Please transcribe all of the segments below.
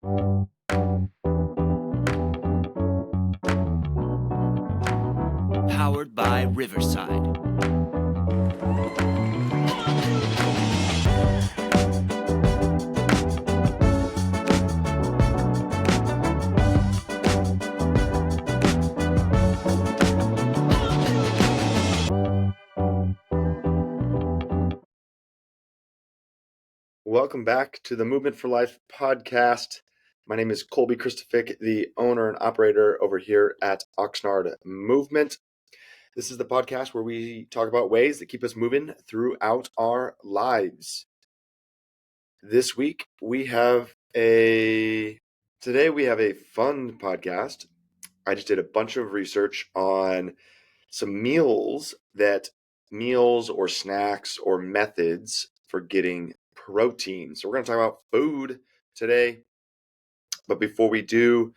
Powered by Riverside. Welcome back to the Movement for Life podcast. My name is Kolby, the owner and operator over here at Oxnard Movement. This is the podcast where we talk about ways that keep us moving throughout our lives. This week we have a fun podcast. I just did a bunch of research on some meals or snacks or methods for getting protein. So we're going to talk about food today. But before we do,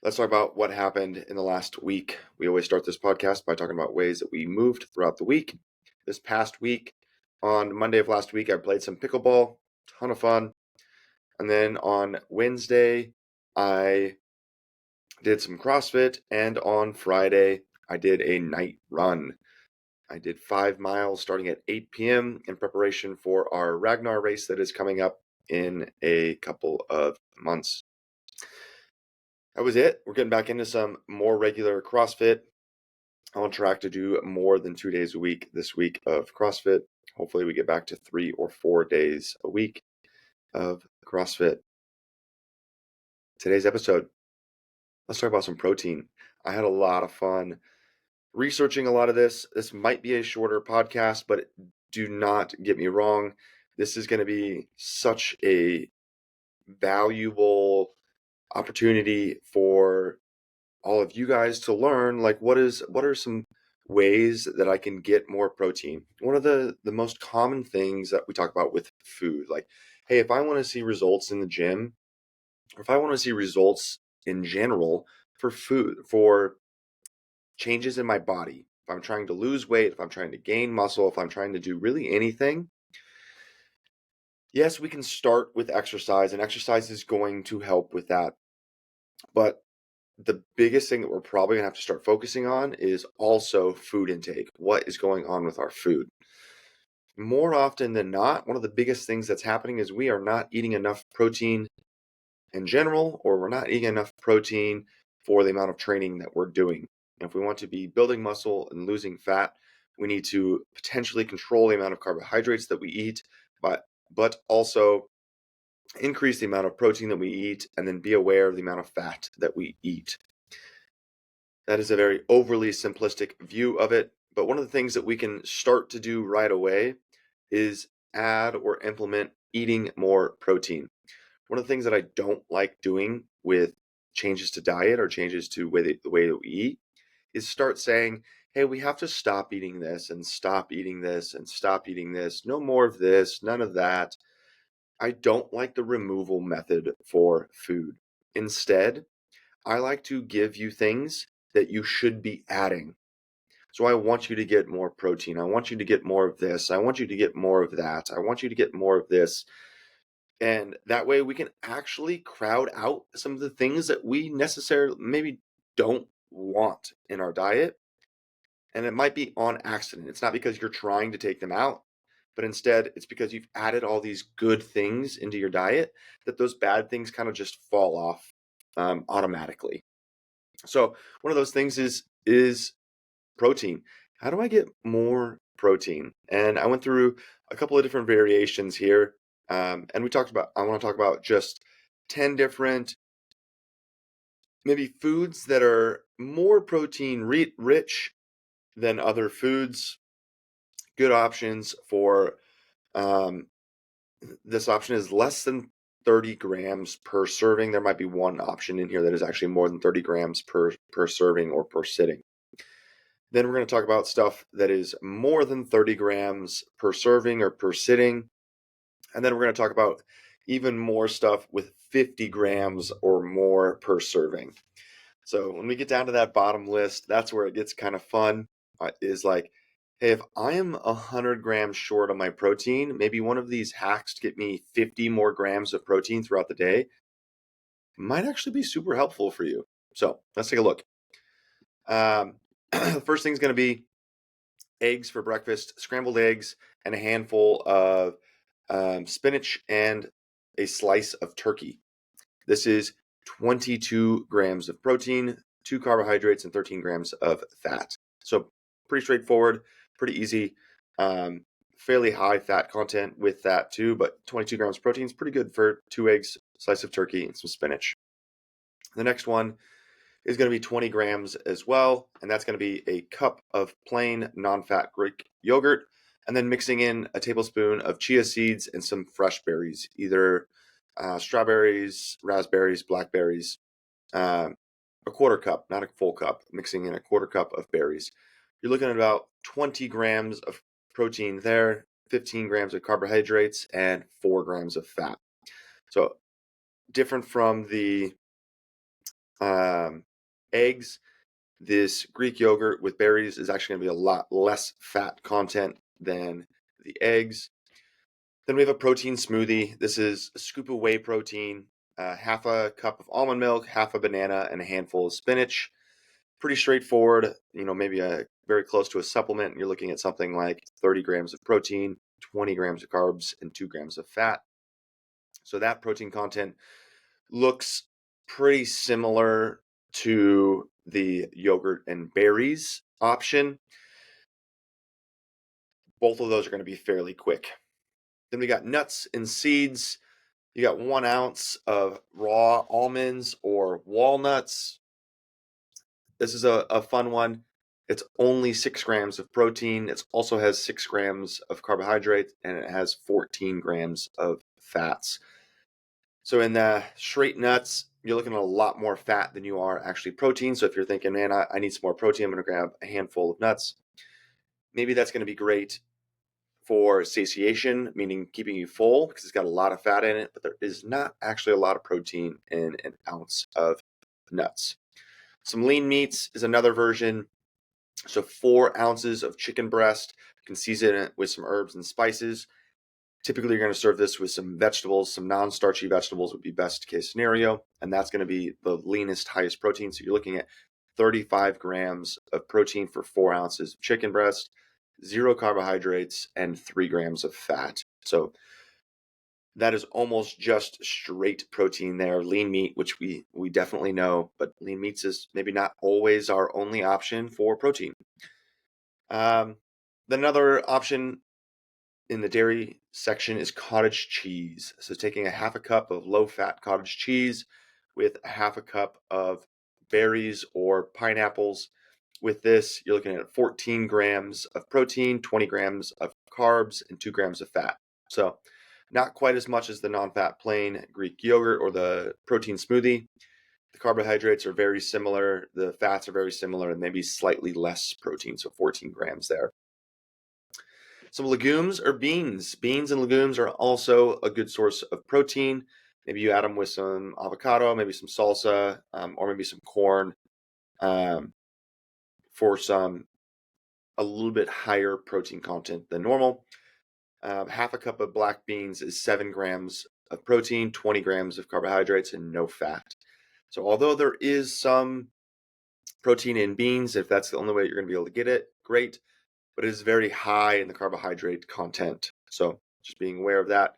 let's talk about what happened in the last week. We always start this podcast by talking about ways that we moved throughout the week. This past week, on Monday of last week, I played some pickleball, ton of fun. And then on Wednesday, I did some CrossFit. And on Friday, I did a night run. I did 5 miles starting at 8 p.m. in preparation for our Ragnar race that is coming up in a couple of months. That was it. We're getting back into some more regular CrossFit. I'm on track to do more than 2 days a week this week of CrossFit. Hopefully we get back to 3 or 4 days a week of CrossFit. Today's episode, let's talk about some protein. I had a lot of fun researching a lot of this. This might be a shorter podcast, but do not get me wrong. This is going to be such a valuable opportunity for all of you guys to learn, like what are some ways that I can get more protein. One of the most common things that we talk about with food, like, hey, if I want to see results in the gym, or if I want to see results in general for food, for changes in my body, if I'm trying to lose weight, if I'm trying to gain muscle, if I'm trying to do really anything, yes, we can start with exercise, and exercise is going to help with that. But the biggest thing that we're probably going to have to start focusing on is also food intake. What is going on with our food? More often than not, one of the biggest things that's happening is we are not eating enough protein in general, or we're not eating enough protein for the amount of training that we're doing. And if we want to be building muscle and losing fat, we need to potentially control the amount of carbohydrates that we eat, but also increase the amount of protein that we eat, and then be aware of the amount of fat that we eat. That is a very overly simplistic view of it, but one of the things that we can start to do right away is add or implement eating more protein. One of the things that I don't like doing with changes to diet or changes to the way that we eat is start saying, hey, we have to stop eating this and stop eating this and stop eating this. No more of this, none of that. I don't like the removal method for food. Instead, I like to give you things that you should be adding. So I want you to get more protein. I want you to get more of this. I want you to get more of that. I want you to get more of this. And that way we can actually crowd out some of the things that we necessarily maybe don't want in our diet. And it might be on accident. It's not because you're trying to take them out, but instead it's because you've added all these good things into your diet that those bad things kind of just fall off automatically. So one of those things is protein. How do I get more protein? And I went through a couple of different variations here. And I want to talk about just 10 different maybe foods that are more protein rich than other foods. Good options for this option is less than 30 grams per serving. There might be one option in here that is actually more than 30 grams per serving or per sitting. Then we're going to talk about stuff that is more than 30 grams per serving or per sitting. And then we're going to talk about even more stuff with 50 grams or more per serving. So when we get down to that bottom list, that's where it gets kind of fun, is like, hey, if I am 100 grams short on my protein, maybe one of these hacks to get me 50 more grams of protein throughout the day might actually be super helpful for you. So let's take a look. The first thing is going to be eggs for breakfast, scrambled eggs, and a handful of spinach and a slice of turkey. This is 22 grams of protein, 2 carbohydrates, and 13 grams of fat. So pretty straightforward, pretty easy. Fairly high fat content with that too, but 22 grams of protein is pretty good for 2 eggs, slice of turkey, and some spinach. The next one is going to be 20 grams as well, and that's going to be a cup of plain non-fat Greek yogurt, and then mixing in a tablespoon of chia seeds and some fresh berries, either strawberries, raspberries, blackberries, a quarter cup, not a full cup, mixing in a quarter cup of berries. You're looking at about 20 grams of protein there, 15 grams of carbohydrates, and 4 grams of fat. So different from the eggs, this Greek yogurt with berries is actually going to be a lot less fat content than the eggs. Then we have a protein smoothie. This is a scoop of whey protein, half a cup of almond milk, half a banana, and a handful of spinach. Pretty straightforward, maybe very close to a supplement. You're looking at something like 30 grams of protein, 20 grams of carbs, and 2 grams of fat. So that protein content looks pretty similar to the yogurt and berries option. Both of those are going to be fairly quick. Then we got nuts and seeds. You got 1 ounce of raw almonds or walnuts. This is a fun one. It's only 6 grams of protein. It also has 6 grams of carbohydrate, and it has 14 grams of fats. So in the straight nuts, you're looking at a lot more fat than you are actually protein. So if you're thinking, man, I need some more protein, I'm going to grab a handful of nuts. Maybe that's going to be great for satiation, meaning keeping you full because it's got a lot of fat in it, but there is not actually a lot of protein in an ounce of nuts. Some lean meats is another version. So 4 ounces of chicken breast. You can season it with some herbs and spices. Typically, you're going to serve this with some vegetables. Some non-starchy vegetables would be best case scenario, and that's going to be the leanest, highest protein. So you're looking at 35 grams of protein for 4 ounces of chicken breast, 0 carbohydrates, and 3 grams of fat. So that is almost just straight protein there. Lean meat, which we definitely know, but lean meats is maybe not always our only option for protein. Another option in the dairy section is cottage cheese. So taking a half a cup of low-fat cottage cheese with a half a cup of berries or pineapples. With this, you're looking at 14 grams of protein, 20 grams of carbs, and 2 grams of fat. So not quite as much as the non-fat plain Greek yogurt or the protein smoothie. The carbohydrates are very similar. The fats are very similar, and maybe slightly less protein, so 14 grams there. Some legumes or beans. Beans and legumes are also a good source of protein. Maybe you add them with some avocado, maybe some salsa, or maybe some corn for a little bit higher protein content than normal. Half a cup of black beans is 7 grams of protein, 20 grams of carbohydrates, and no fat. So although there is some protein in beans, if that's the only way you're going to be able to get it, great. But it is very high in the carbohydrate content. So just being aware of that.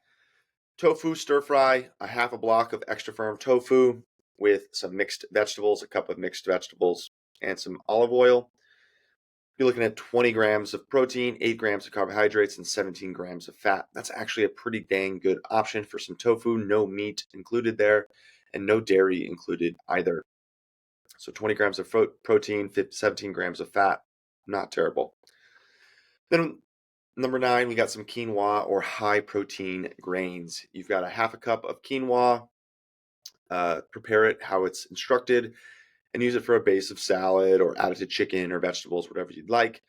Tofu stir fry, a half a block of extra firm tofu with some mixed vegetables, a cup of mixed vegetables, and some olive oil. You're looking at 20 grams of protein, 8 grams of carbohydrates, and 17 grams of fat. That's actually a pretty dang good option for some tofu. No meat included there, and no dairy included either. So 20 grams of protein, 17 grams of fat. Not terrible. Then number 9, we got some quinoa or high protein grains. You've got a half a cup of quinoa. Prepare it how it's instructed and use it for a base of salad or add it to chicken or vegetables, whatever you'd like.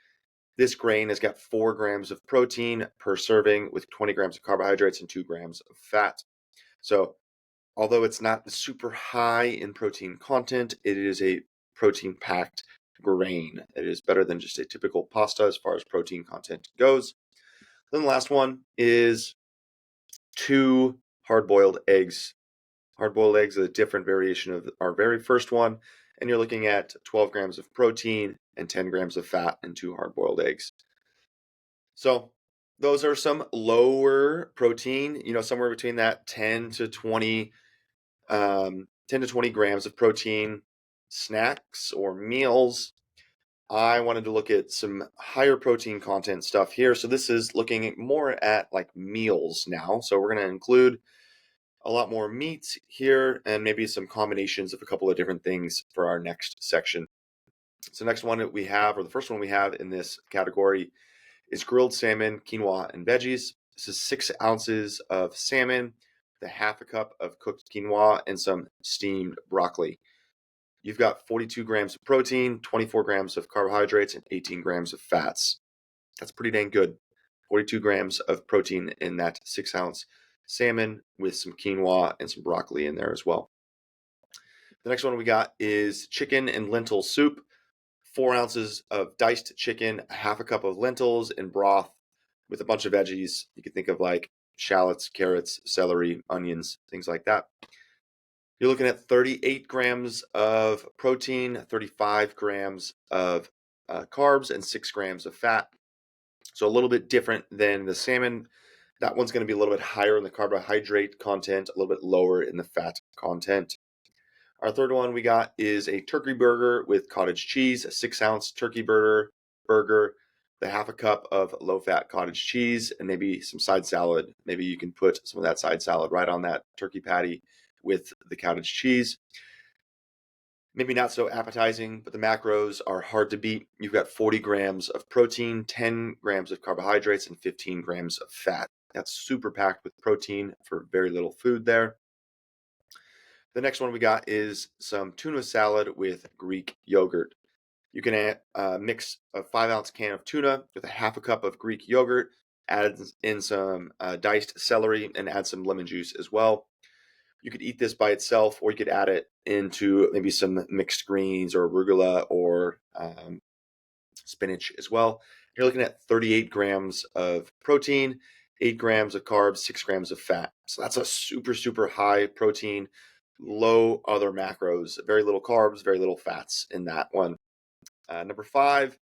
This grain has got 4 grams of protein per serving with 20 grams of carbohydrates and 2 grams of fat. So although it's not super high in protein content, it is a protein-packed grain. It is better than just a typical pasta as far as protein content goes. Then the last one is 2 hard-boiled eggs. Hard-boiled eggs are a different variation of our very first one, and you're looking at 12 grams of protein and 10 grams of fat in 2 hard-boiled eggs. So those are some lower protein, somewhere between that 10 to 20 grams of protein snacks or meals. I wanted to look at some higher protein content stuff here. So this is looking more at like meals now. So we're going to include a lot more meat here and maybe some combinations of a couple of different things for our next section. So next one that we have, or the first one we have in this category, is grilled salmon, quinoa, and veggies. This is 6 ounces of salmon, with a half a cup of cooked quinoa, and some steamed broccoli. You've got 42 grams of protein, 24 grams of carbohydrates, and 18 grams of fats. That's pretty dang good. 42 grams of protein in that 6-ounce salmon with some quinoa and some broccoli in there as well. The next one we got is chicken and lentil soup. 4 ounces of diced chicken, a half a cup of lentils and broth with a bunch of veggies. You can think of like shallots, carrots, celery, onions, things like that. You're looking at 38 grams of protein, 35 grams of carbs, and 6 grams of fat. So a little bit different than the salmon. That one's going to be a little bit higher in the carbohydrate content, a little bit lower in the fat content. Our third one we got is a turkey burger with cottage cheese, a 6-ounce turkey burger, the half a cup of low-fat cottage cheese, and maybe some side salad. Maybe you can put some of that side salad right on that turkey patty with the cottage cheese. Maybe not so appetizing, but the macros are hard to beat. You've got 40 grams of protein, 10 grams of carbohydrates, and 15 grams of fat. That's super packed with protein for very little food there. The next one we got is some tuna salad with Greek yogurt. You can mix a 5-ounce can of tuna with a half a cup of Greek yogurt, add in some diced celery, and add some lemon juice as well. You could eat this by itself, or you could add it into maybe some mixed greens or arugula or spinach as well. You're looking at 38 grams of protein, 8 grams of carbs, 6 grams of fat. So that's a super, super high protein, low other macros, very little carbs, very little fats in that one. Number 5,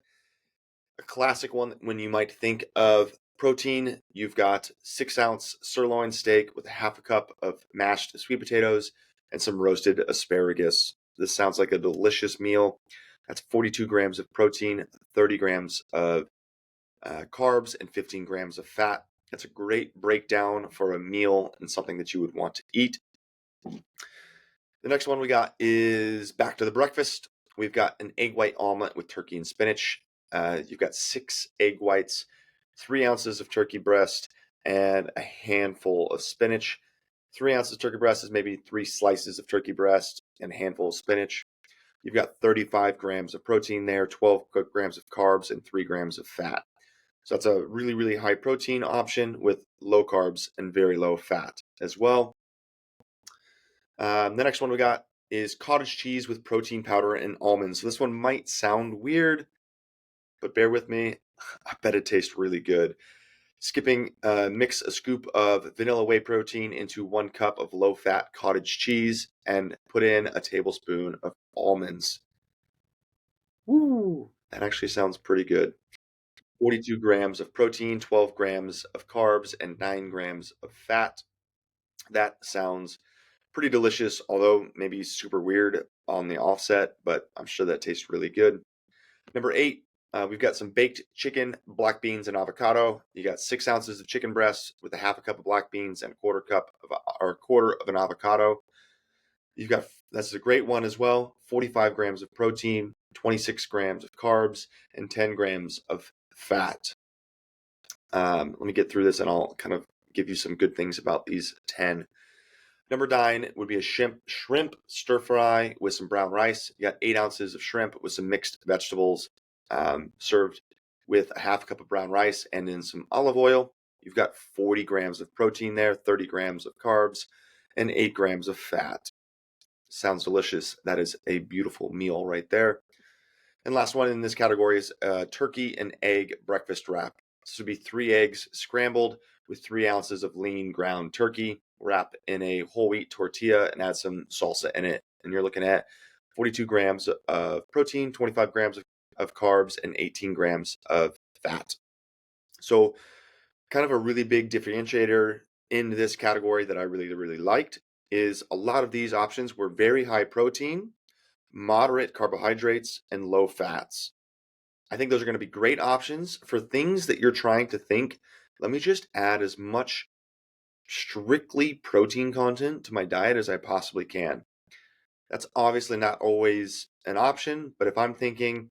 a classic one when you might think of protein, you've got 6-ounce sirloin steak with a half a cup of mashed sweet potatoes and some roasted asparagus. This sounds like a delicious meal. That's 42 grams of protein, 30 grams of carbs, and 15 grams of fat. That's a great breakdown for a meal and something that you would want to eat. The next one we got is back to the breakfast. We've got an egg white omelet with turkey and spinach. You've got 6 egg whites, 3 ounces of turkey breast, and a handful of spinach. 3 ounces of turkey breast is maybe 3 slices of turkey breast and a handful of spinach. You've got 35 grams of protein there, 12 grams of carbs, and 3 grams of fat. So that's a really, really high protein option with low carbs and very low fat as well. The next one we got is cottage cheese with protein powder and almonds. So this one might sound weird, but bear with me. I bet it tastes really good. Mix a scoop of vanilla whey protein into 1 cup of low-fat cottage cheese and put in a tablespoon of almonds. Woo! That actually sounds pretty good. 42 grams of protein, 12 grams of carbs, and 9 grams of fat. That sounds pretty delicious, although maybe super weird on the offset, but I'm sure that tastes really good. Number 8, we've got some baked chicken, black beans, and avocado. You got 6 ounces of chicken breasts with a half a cup of black beans and a quarter of an avocado. That's a great one as well. 45 grams of protein, 26 grams of carbs, and 10 grams of fat. Let me get through this and I'll kind of give you some good things about these 10. Number 9 would be a shrimp stir fry with some brown rice. You got 8 ounces of shrimp with some mixed vegetables, served with a half cup of brown rice and then some olive oil. You've got 40 grams of protein there, 30 grams of carbs, and 8 grams of fat. Sounds delicious. That is a beautiful meal right there. And last one in this category is turkey and egg breakfast wrap. This would be 3 eggs scrambled with 3 ounces of lean ground turkey, wrap in a whole wheat tortilla and add some salsa in it. And you're looking at 42 grams of protein, 25 grams of carbs, and 18 grams of fat. So kind of a really big differentiator in this category that I really, really liked is a lot of these options were very high protein, moderate carbohydrates, and low fats. I think those are going to be great options for things that you're trying to think, let me just add as much strictly protein content to my diet as I possibly can. That's obviously not always an option, but if I'm thinking,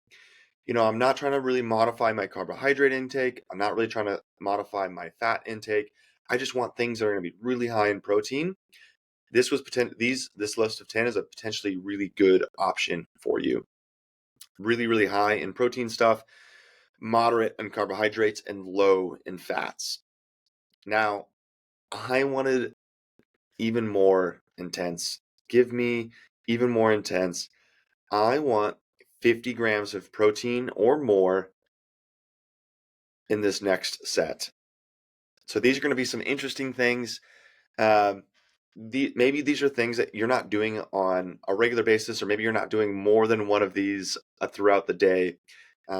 I'm not trying to really modify my carbohydrate intake, I'm not really trying to modify my fat intake, I just want things that are going to be really high in protein. This list of 10 is a potentially really good option for you. Really, really high in protein stuff, moderate in carbohydrates, and low in fats. Now, I wanted even more intense. Give me even more intense. I want 50 grams of protein or more in this next set. So these are going to be some interesting things. Um, maybe these are things that you're not doing on a regular basis, or maybe you're not doing more than one of these throughout the day.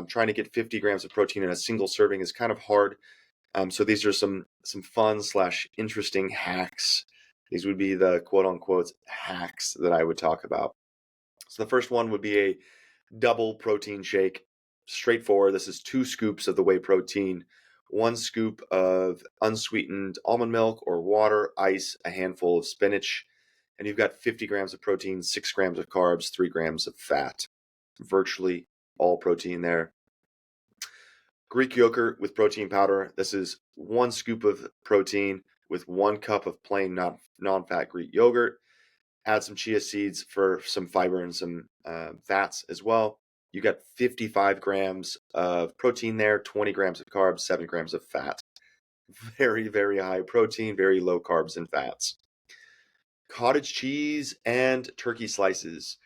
Trying to get 50 grams of protein in a single serving is kind of hard. So these are some fun / interesting hacks. These would be the quote unquote hacks that I would talk about. So the first one would be a double protein shake. Straightforward. This is 2 scoops of the whey protein, 1 scoop of unsweetened almond milk or water, ice, a handful of spinach, and you've got 50 grams of protein, 6 grams of carbs, 3 grams of fat. Virtually all protein there. Greek yogurt with protein powder. This is 1 scoop of protein with 1 cup of plain non-fat Greek yogurt. Add some chia seeds for some fiber and some fats as well. You got 55 grams of protein there, 20 grams of carbs, 7 grams of fat. Very, very high protein, very low carbs and fats. Cottage cheese and turkey slices.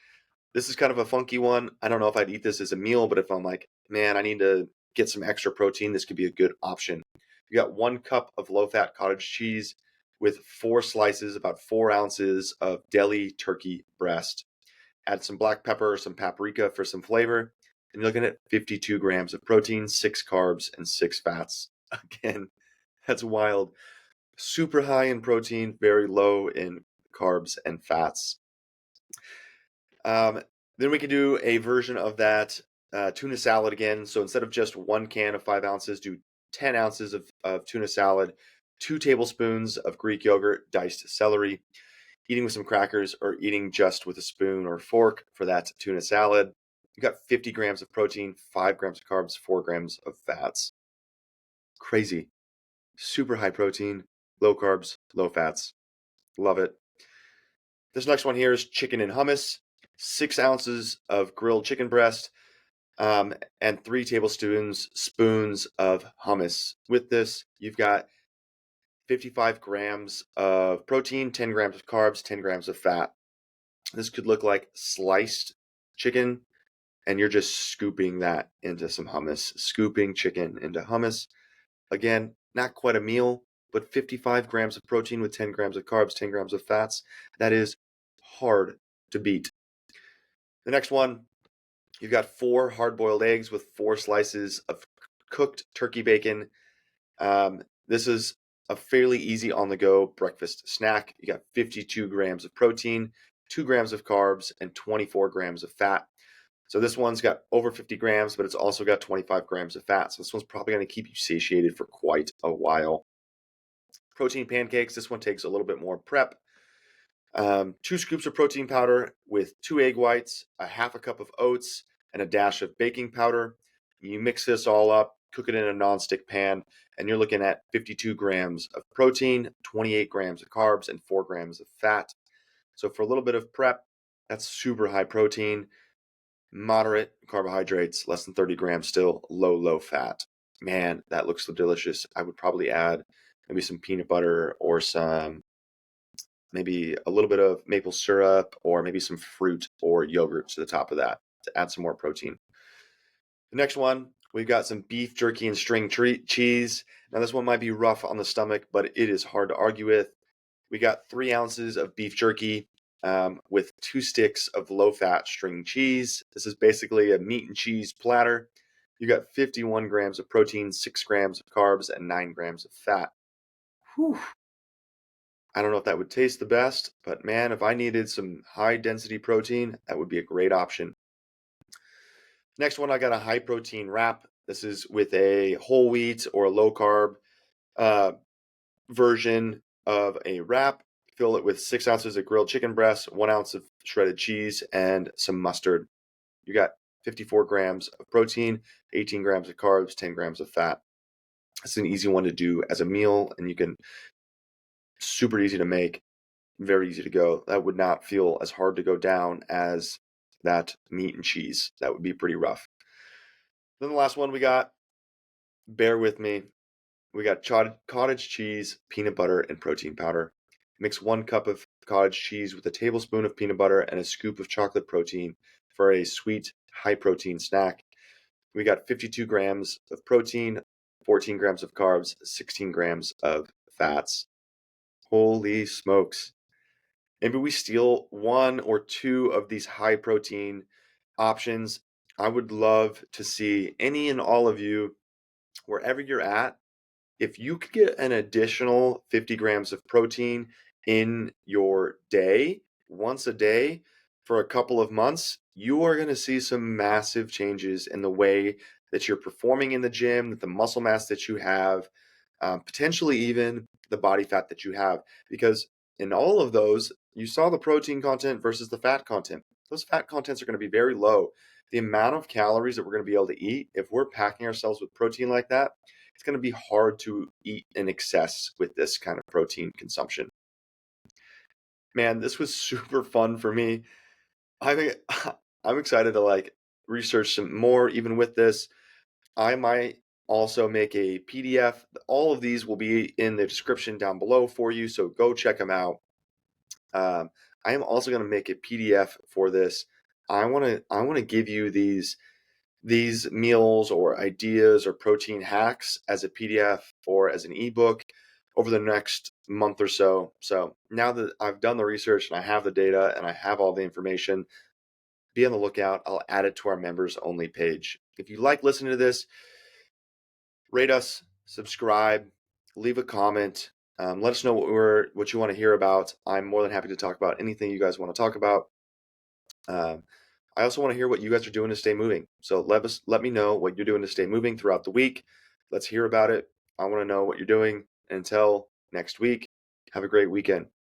This is kind of a funky one. I don't know if I'd eat this as a meal, but if I'm like, man, I need to get some extra protein, this could be a good option. You got 1 cup of low-fat cottage cheese with 4 slices, about 4 ounces of deli turkey breast. Add some black pepper or some paprika for some flavor. And you're looking at 52 grams of protein, 6 carbs, and 6 fats. Again, that's wild. Super high in protein, very low in carbs and fats. Then we can do a version of that tuna salad again. So instead of just 1 can of 5 ounces, do 10 ounces of tuna salad, 2 tablespoons of Greek yogurt, diced celery, eating with some crackers, or eating just with a spoon or fork for that tuna salad. You got 50 grams of protein, 5 grams of carbs, 4 grams of fats. Crazy. Super high protein, low carbs, low fats. Love it. This next one here is chicken and hummus. 6 ounces of grilled chicken breast, and 3 tablespoons of hummus. With this, you've got 55 grams of protein, 10 grams of carbs, 10 grams of fat. This could look like sliced chicken, and you're just scooping that into some hummus, scooping chicken into hummus. Again, not quite a meal, but 55 grams of protein with 10 grams of carbs, 10 grams of fats. That is hard to beat. The next one, you've got 4 hard-boiled eggs with 4 slices of cooked turkey bacon. This is a fairly easy on-the-go breakfast snack. You got 52 grams of protein, 2 grams of carbs, and 24 grams of fat. So this one's got over 50 grams, but it's also got 25 grams of fat. So this one's probably going to keep you satiated for quite a while. Protein pancakes. This one takes a little bit more prep. 2 scoops of protein powder with 2 egg whites, a half a cup of oats, and a dash of baking powder. You mix this all up, cook it in a nonstick pan, and you're looking at 52 grams of protein, 28 grams of carbs, and 4 grams of fat. So for a little bit of prep, that's super high protein, moderate carbohydrates, less than 30 grams still, low fat. Man, that looks so delicious. I would probably add maybe some peanut butter or maybe a little bit of maple syrup or maybe some fruit or yogurt to the top of that to add some more protein. The next one, we've got some beef jerky and string cheese. Now this one might be rough on the stomach, but it is hard to argue with. We got 3 ounces of beef jerky with 2 sticks of low-fat string cheese. This is basically a meat and cheese platter. You got 51 grams of protein, 6 grams of carbs, and 9 grams of fat. Whew. I don't know if that would taste the best, but man, if I needed some high-density protein, that would be a great option. Next one, I got a high-protein wrap. This is with a whole wheat or a low-carb uh, version of a wrap. Fill it with 6 ounces of grilled chicken breast, 1 ounce of shredded cheese, and some mustard. You got 54 grams of protein, 18 grams of carbs, 10 grams of fat. It's an easy one to do as a meal, and you can super easy to make, very easy to go. That would not feel as hard to go down as that meat and cheese. That would be pretty rough. Then the last one we got, bear with me, we got cottage cheese, peanut butter, and protein powder. Mix 1 cup of cottage cheese with a tablespoon of peanut butter and a scoop of chocolate protein for a sweet, high-protein snack. We got 52 grams of protein, 14 grams of carbs, 16 grams of fats. Holy smokes. Maybe we steal 1 or 2 of these high-protein options. I would love to see any and all of you, wherever you're at, if you could get an additional 50 grams of protein in your day, once a day, for a couple of months, you are going to see some massive changes in the way that you're performing in the gym, the muscle mass that you have, potentially even the body fat that you have. Because in all of those, you saw the protein content versus the fat content. Those fat contents are going to be very low. The amount of calories that we're going to be able to eat, if we're packing ourselves with protein like that, it's going to be hard to eat in excess with this kind of protein consumption. Man, this was super fun for me. I think I'm excited to research some more even with this. I might also make a PDF. All of these will be in the description down below for you, so go check them out. I am also going to make a PDF for this. I want to give you these meals or ideas or protein hacks as a PDF or as an ebook over the next month or so. So now that I've done the research and I have the data and I have all the information, be on the lookout. I'll add it to our members only page. If you like listening to this, rate us, subscribe, leave a comment. Let us know what you want to hear about. I'm more than happy to talk about anything you guys want to talk about. I also want to hear what you guys are doing to stay moving. So let me know what you're doing to stay moving throughout the week. Let's hear about it. I want to know what you're doing. Until next week, have a great weekend.